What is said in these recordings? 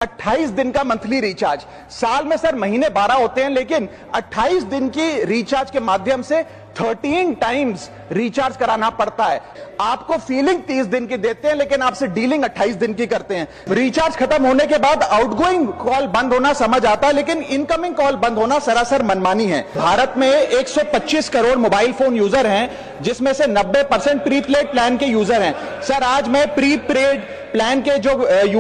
28 दिन का monthly recharge. साल में सर महीने 12 होते हैं, लेकिन 28 दिन की रिचार्ज के माध्यम से 13 टाइम्स रिचार्ज कराना पड़ता है। आपको फीलिंग 30 दिन की देते हैं, लेकिन आपसे डीलिंग 28 दिन की करते हैं। रिचार्ज खत्म होने के बाद आउटगोइंग कॉल बंद होना समझ आता है, लेकिन इनकमिंग कॉल बंद होना सरासर मनमानी है। भारत में 125 करोड़ मोबाइल फोन यूजर हैं, जिसमें से 90% प्रीपेड प्लान के यूजर हैं। सर आज मैं प्रीपेड प्लान के जो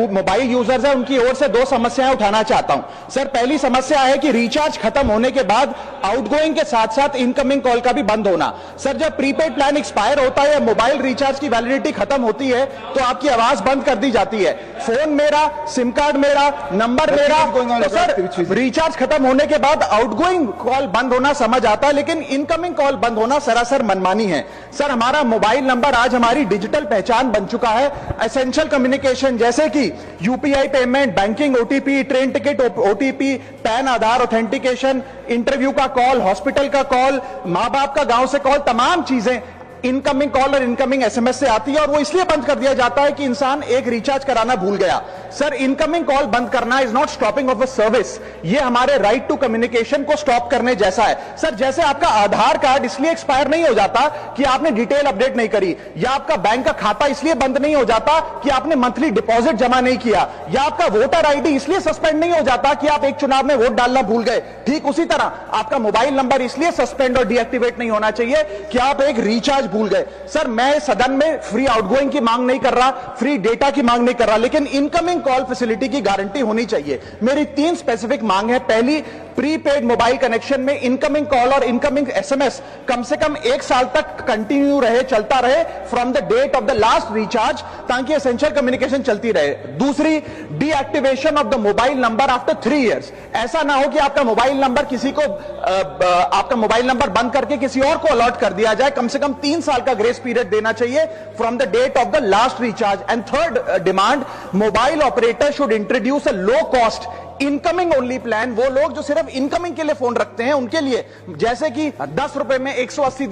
मोबाइल यूजर्स हैं उनकी ओर से दो समस्याएं उठाना चाहता हूं। सर पहली समस्या है कि रिचार्ज खत्म होने के बाद आउटगोइंग के साथ साथ इनकमिंग कॉल का भी बंद होना। सर जब प्रीपेड प्लान एक्सपायर होता है या मोबाइल रिचार्ज की वैलिडिटी खत्म होती है तो आपकी आवाज बंद कर दी जाती है। फोन मेरा, सिम कार्ड मेरा, नंबर मेरा। तो सर रिचार्ज खत्म होने के बाद आउटगोइंग कॉल बंद होना समझ आता है, लेकिन इनकमिंग कॉल बंद होना सरासर मनमानी है। सर हमारा मोबाइल नंबर आज हमारी डिजिटल पहचान बन चुका है। एसेंशियल कम्युनिकेशन जैसे कि UPI payment, banking, OTP, train ticket OTP, PAN Aadhaar authentication, interview का कॉल, हॉस्पिटल का कॉल, मां बाप का गांव से कॉल, तमाम चीजें इनकमिंग कॉल और इनकमिंग एसएमएस से आती है, और वो इसलिए बंद कर दिया जाता है कि इंसान एक रिचार्ज कराना भूल गया। सर इनकमिंग कॉल बंद करना is not stopping of a service, ये हमारे राइट टू कम्युनिकेशन को स्टॉप करने जैसा है। सर जैसे आपका आधार कार्ड इसलिए एक्सपायर नहीं हो जाता कि आपने डिटेल अपडेट नहीं करी, या आपका बैंक का खाता इसलिए बंद नहीं हो जाता कि आपने मंथली डिपॉजिट जमा नहीं किया, या आपका वोटर आईडी इसलिए सस्पेंड नहीं हो जाता कि आप एक चुनाव में वोट डालना भूल गए। ठीक उसी तरह आपका मोबाइल नंबर इसलिए सस्पेंड और डीएक्टिवेट नहीं होना चाहिए कि आप एक रिचार्ज भूल गए। सर मैं सदन में फ्री आउटगोइंग की मांग नहीं कर रहा, फ्री डेटा की मांग नहीं कर रहा, लेकिन इनकमिंग कॉल फैसिलिटी की गारंटी होनी चाहिए। मेरी 3 स्पेसिफिक मांग है। पहली, प्रीपेड मोबाइल कनेक्शन में इनकमिंग कॉल और इनकमिंग एसएमएस कम से कम 1 साल तक कंटिन्यू रहे, चलता रहे from the date of the last recharge, ताकि एसेंशियल कम्युनिकेशन चलती रहे। दूसरी, deactivation of the mobile number after 3 years. ऐसा ना हो कि आपका मोबाइल नंबर किसी को आपका मोबाइल नंबर बंद करके किसी और को अलॉट कर दिया जाए। कम से कम 3 साल का ग्रेस पीरियड देना चाहिए from the date of the last recharge. And third demand, mobile operator should introduce a low cost incoming only plan. वो लोग जो सिर्फ इनकमिंग के लिए फोन रखते हैं उनके लिए, जैसे कि 10 रुपए में 180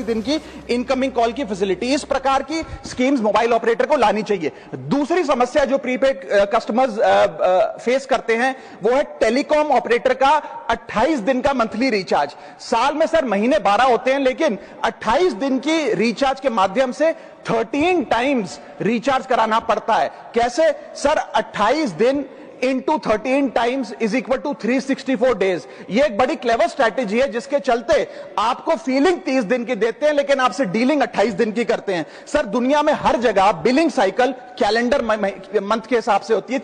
दिन की इनकमिंग कॉल की फैसिलिटी, इस प्रकार की स्कीम्स मोबाइल ऑपरेटर को लानी चाहिए। दूसरी समस्या जो प्रीपेड कस्टमर्स फेस करते हैं वो है टेलीकॉम ऑपरेटर का 28 दिन का मंथली रिचार्ज। साल में सर महीने 12 होते हैं, लेकिन 28 दिन की रिचार्ज के माध्यम से 13 टाइम्स रिचार्ज कराना पड़ता है। कैसे सर? 28 दिन into 13 times is equal to 364 days. ये एक बड़ी क्लेवर स्ट्रैटेजी है, जिसके चलते आपको फीलिंग 30 दिन की देते हैं, लेकिन आपसे डीलिंग 28 दिन की करते हैं। सर दुनिया में हर जगह बिलिंग साइकिल कैलेंडर मंथ के हिसाब से होती है।